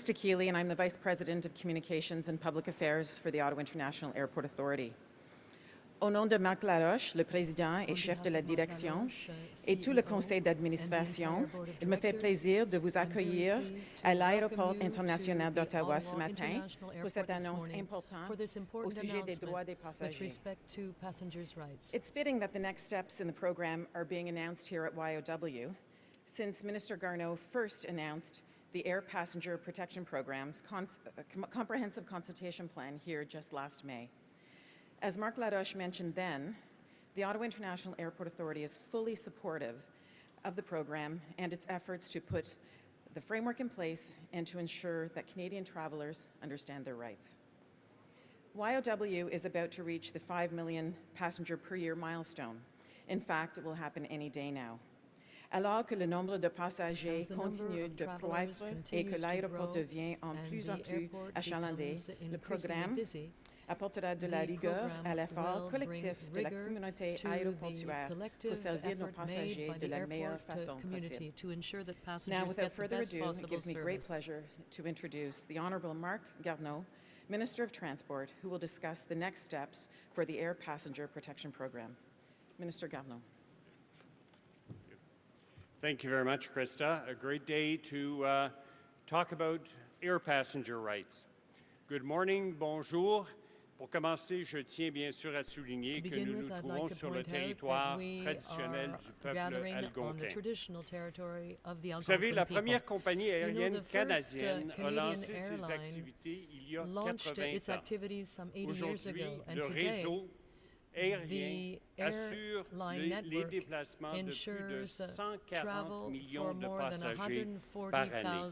Krista Keeley, and I'm the Vice President of Communications and Public Affairs for the Ottawa International Airport Authority. Au nom de Marc Laroche, le président et chef de la direction, et tout le conseil d'administration, il me fait plaisir de vous accueillir à l'aéroport international d'Ottawa ce matin pour cette annonce importante au sujet des droits des passagers. It's fitting that the next steps in the program are being announced here at YOW, since Minister Garneau first announced the Air Passenger Protection Program's comprehensive consultation plan here just last May. As Marc Laroche mentioned then, the Ottawa International Airport Authority is fully supportive of the program and its efforts to put the framework in place and to ensure that Canadian travelers understand their rights. YOW is about to reach the 5 million passenger per year milestone. In fact, it will happen any day now. Alors que le nombre de passagers continue de croître et que l'aéroport devient en plus achalandé, le programme apportera de la rigueur à l'effort collectif de la communauté aéroportuaire pour servir nos passagers de la meilleure façon possible. Now, without further ado, it gives me great pleasure to introduce the Honourable Marc Garneau, Minister of Transport, who will discuss the next steps for the Air Passenger Protection Program. Minister Garneau. Thank you very much, Krista. A great day to talk about air passenger rights. Good morning, bonjour. Pour commencer, je tiens bien sûr à souligner que nous nous trouvons sur le territoire traditionnel du peuple algonquin. Vous savez, la première compagnie aérienne canadienne a lancé ses activités il y a 80 ans. Aujourd'hui, le réseau aérien assure les déplacements de plus de 140 millions de passagers par année.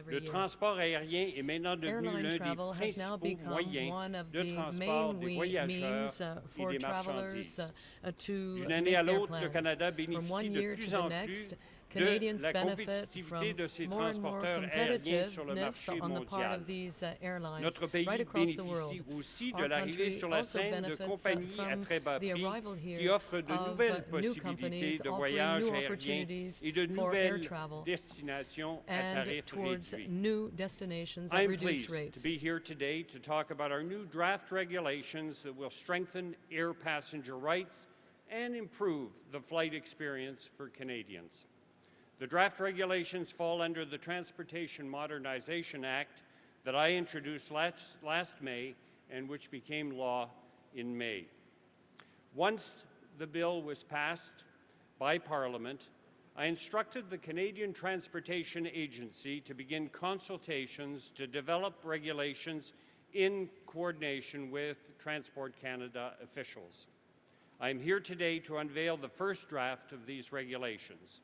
Le transport aérien est maintenant devenu l'un des principaux moyens de transport des voyageurs et des marchandises. D'une année à l'autre, le Canada bénéficie de plus en plus de la compétitivité de ces transporteurs aériens sur le marché mondial. Notre pays bénéficie aussi de l'arrivée sur la scène de compagnies à très bas prix qui offrent de nouvelles possibilités de voyages aériens et de nouvelles destinations à tarifs réduits. I'm pleased to be here today to talk about our new draft regulations that will strengthen air passenger rights and improve the flight experience for Canadians. The draft regulations fall under the Transportation Modernization Act that I introduced last May and which became law in May. Once the bill was passed by Parliament, I instructed the Canadian Transportation Agency to begin consultations to develop regulations in coordination with Transport Canada officials. I am here today to unveil the first draft of these regulations.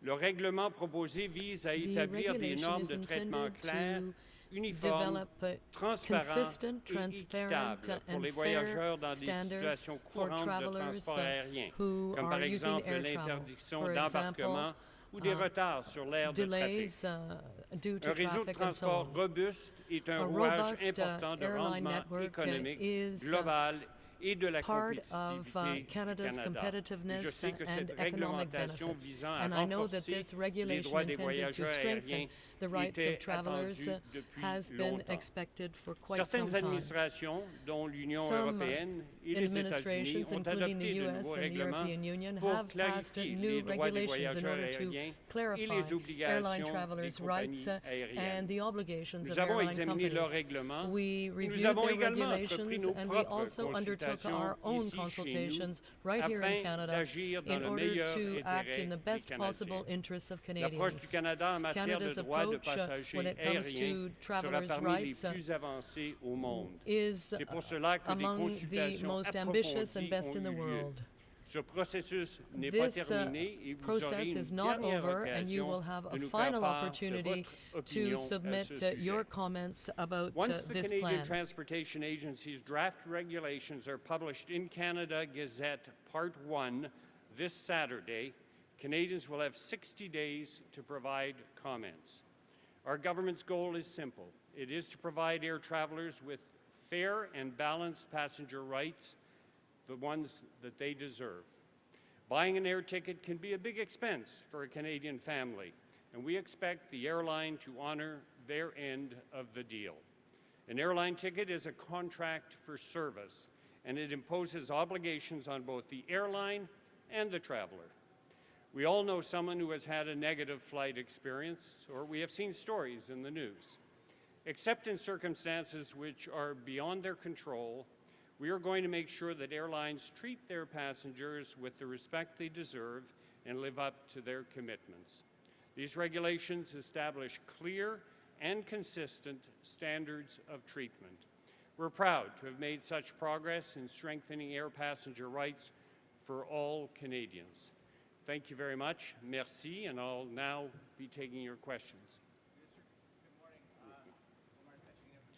Le règlement proposé vise à établir des normes de traitement claires, uniformes, transparentes et équitables pour les voyageurs dans des situations courantes de transport aérien, comme par exemple l'interdiction d'embarquement ou des retards sur l'aire de trafic. Un réseau de transport robuste est un rouage important de rendement économique global et de la compétitivité Canada's du Canada. competitiveness Je sais que and cette economic réglementation benefits. visant à And I know that renforcer this les regulation droits des intended to voyageurs strengthen aériens the rights était of travelers attendue depuis has been longtemps. expected for quite some Certaines time. administrations, dont l'Union Some européenne et les États-Unis, administrations, ont including the adopté de US nouveaux and the règlements European Union, pour have passed clarifier new les droits des regulations in voyageurs order to aériens et clarify les obligations airline des travelers' rights compagnies aériennes. and the obligations Nous of avons airline examiné leurs companies. règlements. We Nous reviewed avons their également regulations entrepris nos and we propres also undertook consultations our own ici chez nous consultations right here in afin Canada d'agir dans in le order meilleur to act intérêt in the des best Canadiens. possible interests of L'approche du Canadians. Canada en matière de Canada's droits de approach passagers when it comes aériens to sera travelers' parmi rights les plus avancées au monde. is C'est pour cela que des among the consultations most ambitious and approfondies best ont in the eu lieu. world. Ce processus n'est pas This terminé et vous aurez process is une not dernière over, and you will occasion have a de nous faire final part de opportunity votre opinion to à submit ce sujet. your comments about Once the this Canadian plan. Transportation Agency's draft regulations are published in Canada Gazette Part 1 this Saturday, Canadians will have 60 days to provide comments. Our government's goal is simple. It is to provide air travelers with fair and balanced passenger rights, the ones that they deserve. Buying an air ticket can be a big expense for a Canadian family, and we expect the airline to honor their end of the deal. An airline ticket is a contract for service, and it imposes obligations on both the airline and the traveler. We all know someone who has had a negative flight experience, or we have seen stories in the news. Except in circumstances which are beyond their control, we are going to make sure that airlines treat their passengers with the respect they deserve and live up to their commitments. These regulations establish clear and consistent standards of treatment. We're proud to have made such progress in strengthening air passenger rights for all Canadians. Thank you very much. Merci, and I'll now be taking your questions.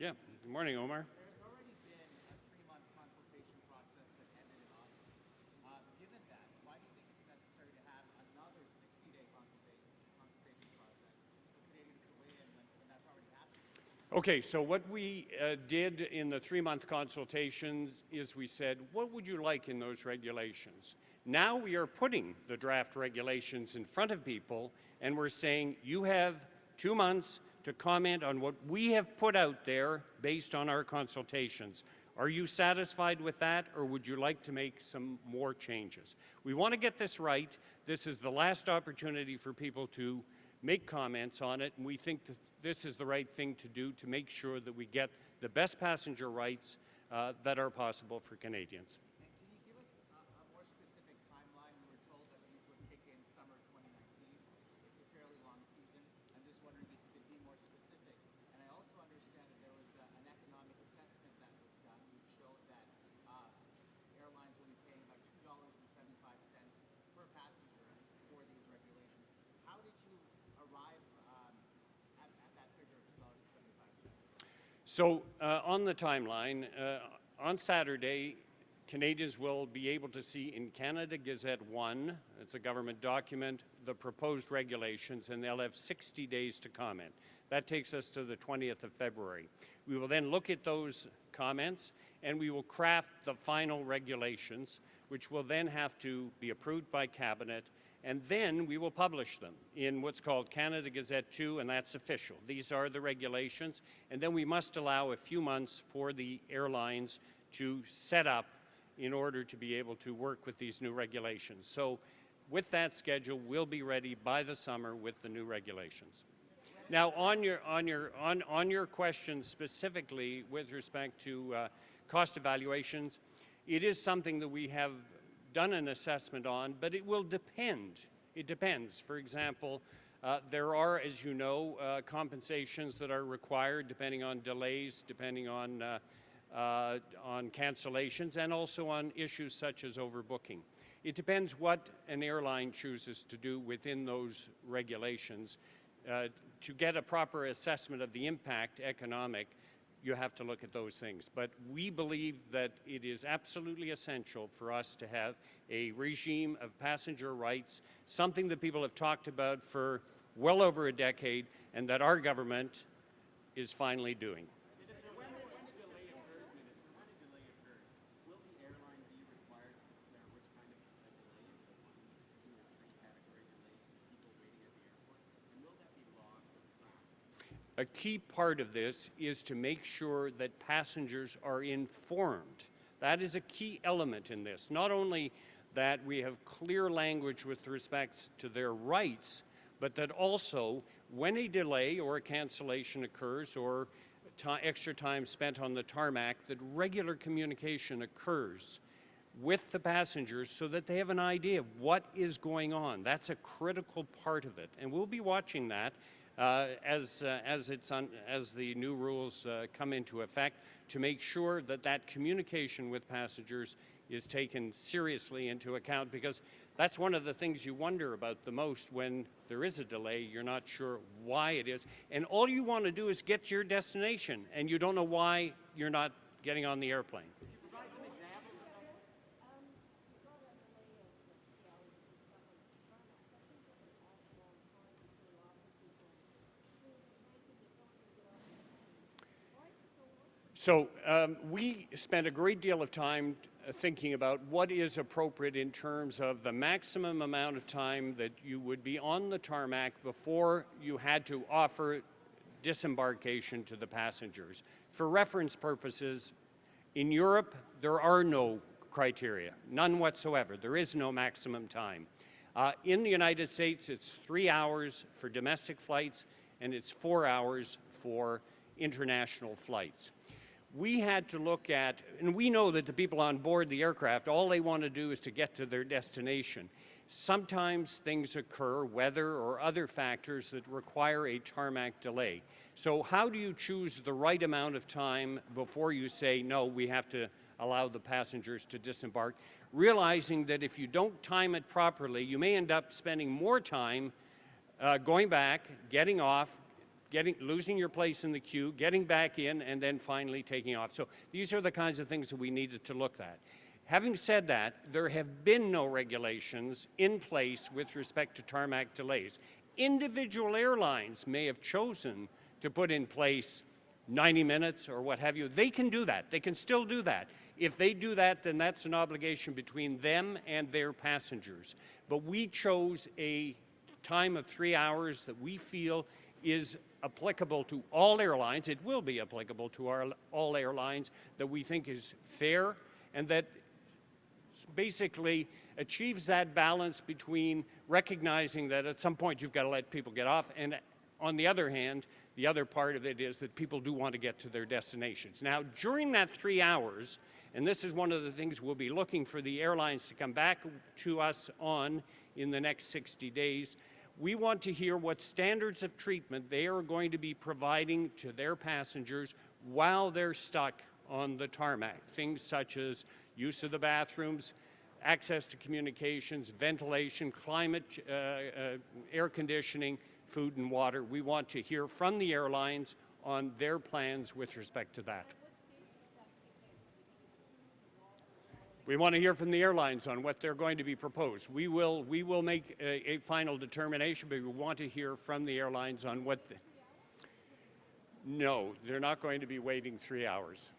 Yeah, good morning, Omar. There's already been a 3-month consultation process that ended in August. Given that, why do you think it's necessary to have another 60-day consultation process for Canadians to weigh in when that's already happened? Okay, so what we did in the 3-month consultations is we said, what would you like in those regulations? Now we are putting the draft regulations in front of people, and we're saying, you have 2 months to comment on what we have put out there based on our consultations. Are you satisfied with that, or would you like to make some more changes? We want to get this right. This is the last opportunity for people to make comments on it, and we think that this is the right thing to do to make sure that we get the best passenger rights that are possible for Canadians. And can you give us a more specific timeline? We were told that these would kick in summer 2019. It's a fairly long season. I'm just wondering if you could be more specific. And I also understand that there was an economic assessment that was done which showed that airlines will be paying about $2.75 per passenger for these regulations. How did you arrive at that figure of $2.75? So on the timeline, on Saturday, Canadians will be able to see in Canada Gazette 1, it's a government document, the proposed regulations, and they'll have 60 days to comment. That takes us to the 20th of February. We will then look at those comments, and we will craft the final regulations, which will then have to be approved by Cabinet, and then we will publish them in what's called Canada Gazette 2, and that's official. These are the regulations, and then we must allow a few months for the airlines to set up in order to be able to work with these new regulations. So with that schedule, we'll be ready by the summer with the new regulations. Now, on your question specifically with respect to cost evaluations, it is something that we have done an assessment on, but it will depend. It depends. For example, there are, as you know, compensations that are required depending on delays, depending on cancellations, and also on issues such as overbooking. It depends what an airline chooses to do within those regulations. To get a proper assessment of the impact economic, you have to look at those things. But we believe that it is absolutely essential for us to have a regime of passenger rights, something that people have talked about for well over a decade, and that our government is finally doing. When a delay occurs, Minister, will the airline be required to declare which kind of a delay is it, 1, 2, or 3 category delay to people waiting at the airport? And will that be logged or tracked? A key part of this is to make sure that passengers are informed. That is a key element in this. Not only that we have clear language with respect to their rights, but that also when a delay or a cancellation occurs or extra time spent on the tarmac, that regular communication occurs with the passengers so that they have an idea of what is going on. That's a critical part of it, and we'll be watching that as the new rules come into effect, to make sure that that communication with passengers is taken seriously into account, because that's one of the things you wonder about the most when there is a delay. You're not sure why it is, and all you want to do is get to your destination, and you don't know why you're not getting on the airplane. So we spent a great deal of time thinking about what is appropriate in terms of the maximum amount of time that you would be on the tarmac before you had to offer disembarkation to the passengers. For reference purposes, in Europe, there are no criteria, none whatsoever. There is no maximum time. In the United States, it's 3 hours for domestic flights, and it's 4 hours for international flights. We had to look at, and we know that the people on board the aircraft, all they want to do is to get to their destination. Sometimes things occur, weather or other factors that require a tarmac delay. So how do you choose the right amount of time before you say, no, we have to allow the passengers to disembark, realizing that if you don't time it properly, you may end up spending more time going back, getting off, losing your place in the queue, getting back in, and then finally taking off. So these are the kinds of things that we needed to look at. Having said that, there have been no regulations in place with respect to tarmac delays. Individual airlines may have chosen to put in place 90 minutes or what have you. They can do that. They can still do that. If they do that, then that's an obligation between them and their passengers. But we chose a time of 3 hours that we feel is applicable to all airlines. It will be applicable to all airlines, that we think is fair and that basically achieves that balance between recognizing that at some point you've got to let people get off, and on the other hand, the other part of it is that people do want to get to their destinations. Now, during that 3 hours, and this is one of the things we'll be looking for the airlines to come back to us on in the next 60 days, we want to hear what standards of treatment they are going to be providing to their passengers while they're stuck on the tarmac. Things such as use of the bathrooms, access to communications, ventilation, climate, air conditioning, food and water. We want to hear from the airlines on their plans with respect to that. We want to hear from the airlines on what they're going to be proposed. We will make a final determination, but we want to hear from the airlines on what No, they're not going to be waiting 3 hours.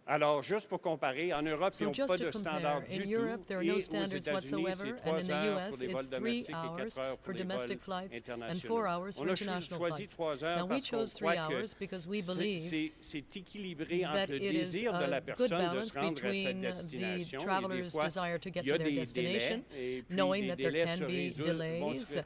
Alors, juste pour comparer, en Europe, ils n'ont pas de standard du tout. In Europe, there are no standards whatsoever, and in the US, it's 3 hours for domestic flights and 4 hours for international flights. Now, we chose 3 hours because we believe that it is a good balance between the traveler's desire to get to their destination, knowing that there can be delays,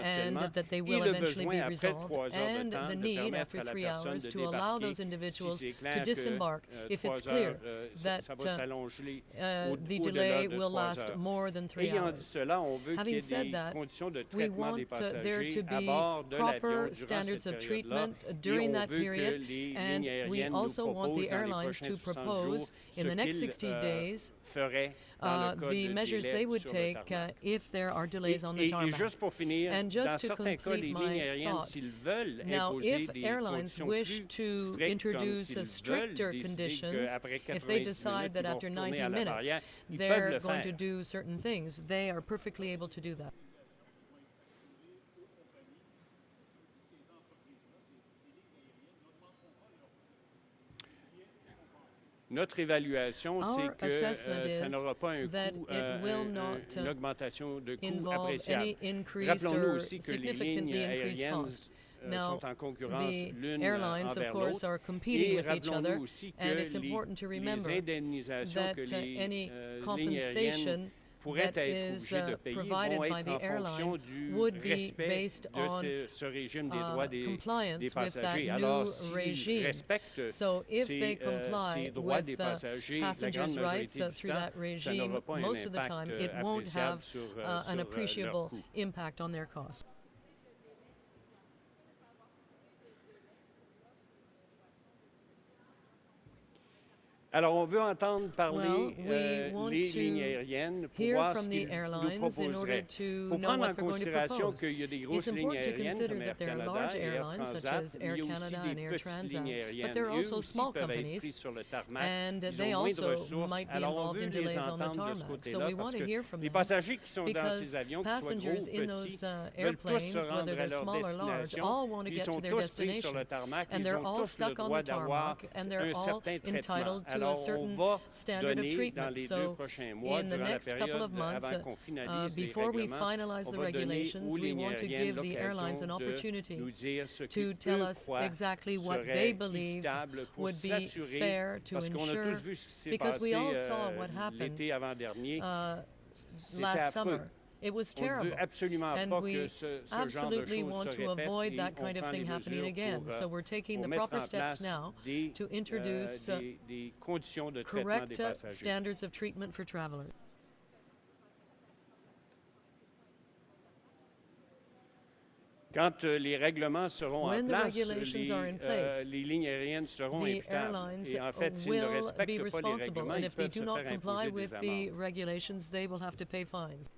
and that they will eventually be resolved, and the need, after 3 hours, to allow those individuals to disembark if it's clear that the delay will last more than 3 hours. Having said that, we want there to be proper standards of treatment during that period, and we also want the airlines to propose in the next 60 days the measures they would take if there are delays on the tarmac. And just to complete my thought, now if airlines wish to introduce stricter conditions, if they decide that after 90 minutes they're going to do certain things, they are perfectly able to do that. Notre évaluation, c'est que ça n'aura pas un coût, une augmentation de coût appréciable. Rappelons-nous aussi que les lignes aériennes sont en concurrence l'une envers l'autre. Et rappelons-nous aussi que les indemnisations que les lignes aériennes pourraient être obligées de payer vont être en fonction du respect de ce régime des droits des passagers. Alors, s'ils respectent ces droits des passagers, la grande majorité du temps, ça n'aura pas un impact appréciable sur leur coût. Alors, on veut entendre parler les lignes aériennes pour voir ce qu'ils nous proposeraient. Il faut prendre en considération qu'il y a des grosses lignes aériennes comme Air Canada et Air Transat, mais il y a aussi des petites lignes aériennes. Eux aussi peuvent être pris sur le tarmac. Ils ont moins de ressources. Alors, on veut les entendre de ce côté-là parce que les passagers qui sont dans ces avions, qu'ils soient gros ou petits, veulent tous se rendre à leur destination. Ils sont tous pris sur le tarmac. Ils ont tous le droit d'avoir un certain traitement. a certain standard of treatment. So in the next couple of months, before we finalize the regulations, we want to give the airlines an opportunity to tell us exactly what they believe would be fair to ensure, because we all saw what happened last summer. It was terrible, and we absolutely want to avoid that kind of thing happening again. So we're taking the proper steps now to introduce correct standards of treatment for travelers. Quand les règlements seront en When the place, regulations are in place, les lignes aériennes seront the imputables. airlines Et en fait, s'ils ne will respectent be pas les responsible, règlements, and ils if they peuvent do se not faire comply imposer with des the amendes. regulations, they will have to pay fines.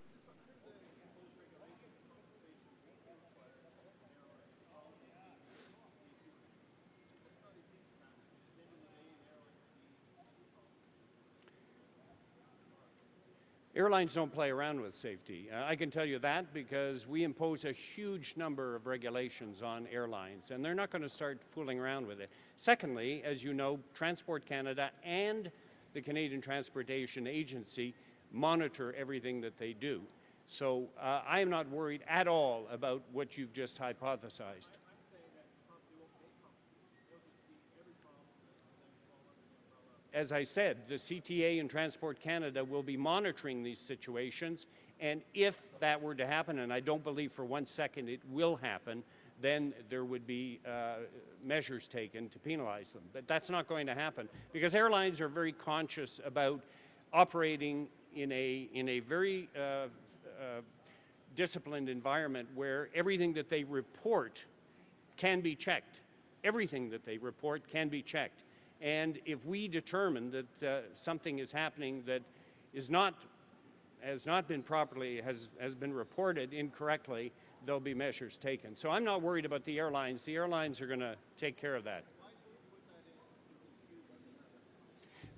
Airlines don't play around with safety. I can tell you that because we impose a huge number of regulations on airlines, and they're not going to start fooling around with it. Secondly, as you know, Transport Canada and the Canadian Transportation Agency monitor everything that they do. So I am not worried at all about what you've just hypothesized. As I said, the CTA and Transport Canada will be monitoring these situations, and if that were to happen, and I don't believe for 1 second it will happen, then there would be measures taken to penalize them. But that's not going to happen because airlines are very conscious about operating in a very disciplined environment where everything that they report can be checked. Everything that they report can be checked. And if we determine that something is happening that has not been properly, has been reported incorrectly, there'll be measures taken. So I'm not worried about the airlines. The airlines are going to take care of that.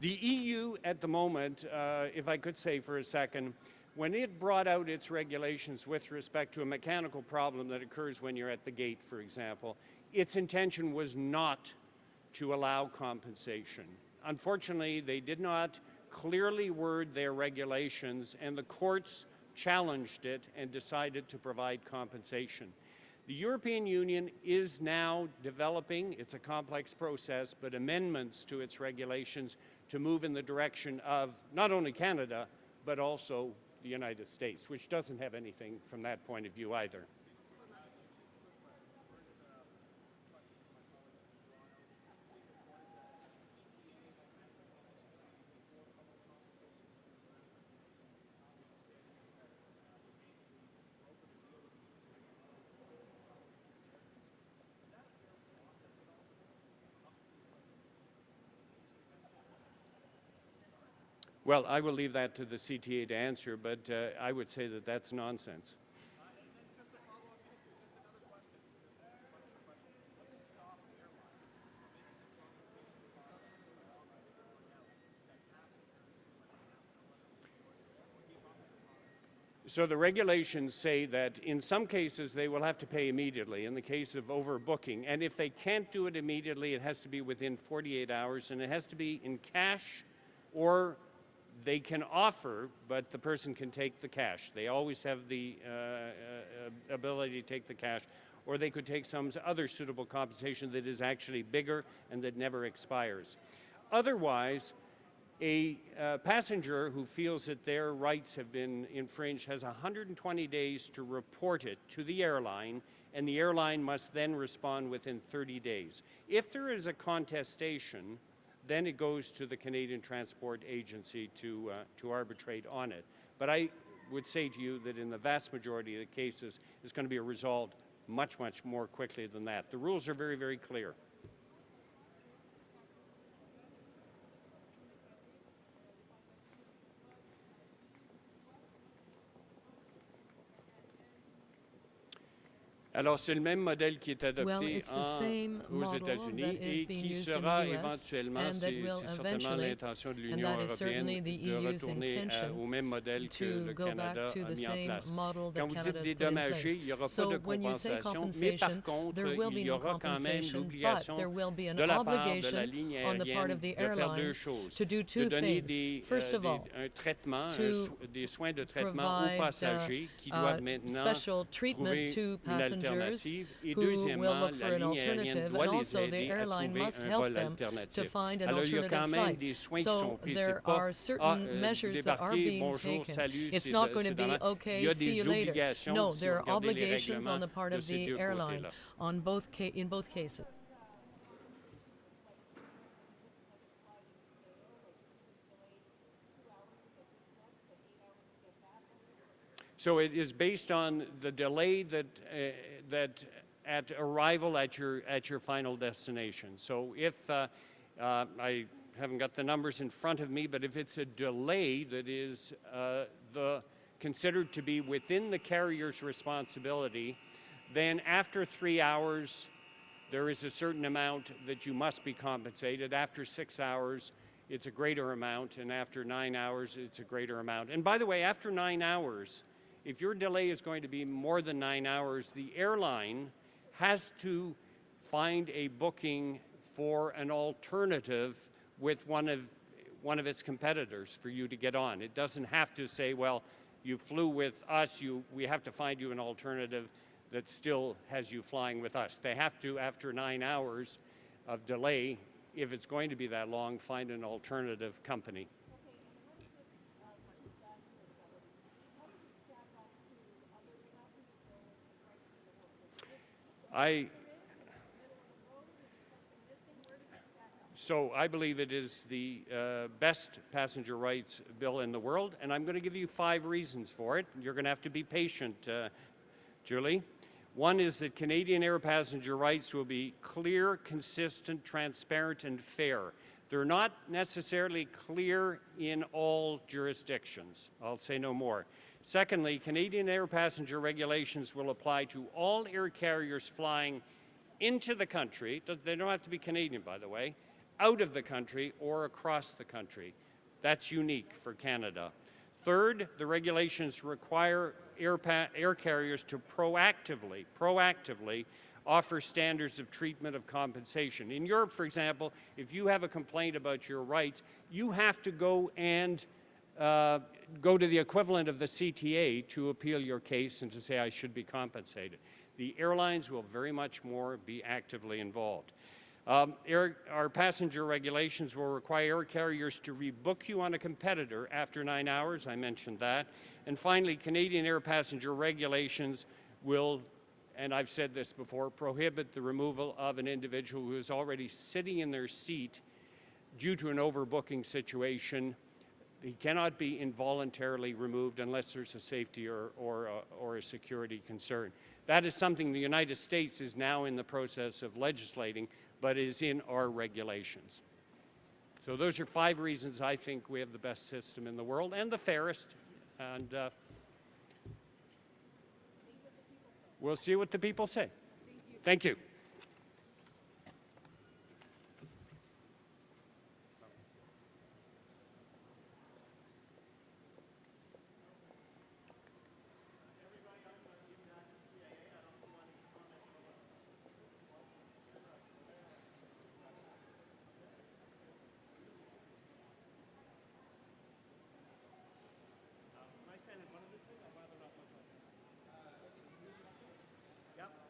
The EU at the moment, if I could say for a second, when it brought out its regulations with respect to a mechanical problem that occurs when you're at the gate, for example, its intention was not to allow compensation. Unfortunately, they did not clearly word their regulations, and the courts challenged it and decided to provide compensation. The European Union is now developing, it's a complex process, but amendments to its regulations to move in the direction of not only Canada, but also the United States, which doesn't have anything from that point of view either. Well, I will leave that to the CTA to answer, but I would say that that's nonsense. So the regulations say that in some cases they will have to pay immediately in the case of overbooking. And if they can't do it immediately, it has to be within 48 hours, and it has to be in cash, or they can offer, but the person can take the cash. They always have the ability to take the cash, or they could take some other suitable compensation that is actually bigger and that never expires. Otherwise, a passenger who feels that their rights have been infringed has 120 days to report it to the airline, and the airline must then respond within 30 days. If there is a contestation, then it goes to the Canadian Transport Agency to arbitrate on it. But I would say to you that in the vast majority of the cases, it's going to be resolved much, much more quickly than that. The rules are very, very clear. Alors, c'est le même modèle qui est adopté it's the same aux model États-Unis that is et being qui used in sera the US, éventuellement, and that c'est will certainement eventually, l'intention de and l'Union that is certainly européenne, the de EU's retourner intention au même modèle que to le go Canada back to a the mis en same place. model Quand that vous dites Canada's put in dédommager, place. il n'y aura pas So de when you say compensation, mais par compensation, contre, there will be il y no aura quand même compensation, but l'obligation there will be an de la part de la obligation ligne on the part aérienne of the de faire deux airline choses. to do De two donner things. First of all, un traitement, to des soins de traitement aux provide passagers qui doivent maintenant special treatment trouver to une passengers alternative. Et who will deuxièmement, look for la an ligne aérienne alternative, doit and les also the aider à airline trouver must un help vol them to alternatif. find an Alors, il y a quand alternative même flight. des soins qui So sont pris. there C'est pas, are certain measures that are débarquer, being bonjour, taken. salut, It's c'est not going to be, dans la- Il y okay, a see des you later. obligations No, si there vous are regardez les obligations on règlements the part de of ces the deux airline côtés-là. on in both cases. So it is based on the delay that at arrival at your final destination. So if I haven't got the numbers in front of me, but if it's a delay that is considered to be within the carrier's responsibility, then after 3 hours, there is a certain amount that you must be compensated. After 6 hours, it's a greater amount, and after 9 hours, it's a greater amount. And by the way, after 9 hours, if your delay is going to be more than 9 hours, the airline has to find a booking for an alternative with one of its competitors for you to get on. It doesn't have to say, well, you flew with us, we have to find you an alternative that still has you flying with us. They have to, after 9 hours of delay, if it's going to be that long, find an alternative company. So I believe it is the best passenger rights bill in the world, and I'm going to give you 5 reasons for it. You're going to have to be patient, Julie. One is that Canadian air passenger rights will be clear, consistent, transparent, and fair. They're not necessarily clear in all jurisdictions. I'll say no more. Secondly, Canadian air passenger regulations will apply to all air carriers flying into the country. They don't have to be Canadian, by the way, out of the country or across the country. That's unique for Canada. Third, the regulations require air carriers to proactively offer standards of treatment of compensation. In Europe, for example, if you have a complaint about your rights, you have to go and go to the equivalent of the CTA to appeal your case and to say I should be compensated. The airlines will very much more be actively involved. Our passenger regulations will require air carriers to rebook you on a competitor after 9 hours. I mentioned that. And finally, Canadian air passenger regulations will, and I've said this before, prohibit the removal of an individual who is already sitting in their seat due to an overbooking situation. He cannot be involuntarily removed unless there's a safety or a security concern. That is something the United States is now in the process of legislating, but is in our regulations. So those are 5 reasons I think we have the best system in the world and the fairest. And we'll see what the people say. Thank you.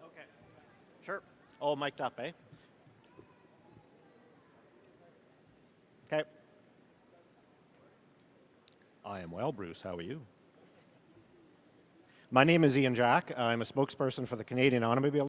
Okay. Sure. All mic'd up, eh? Okay. I am well, Bruce. How are you? My name is Ian Jack. I'm a spokesperson for the Canadian Automobile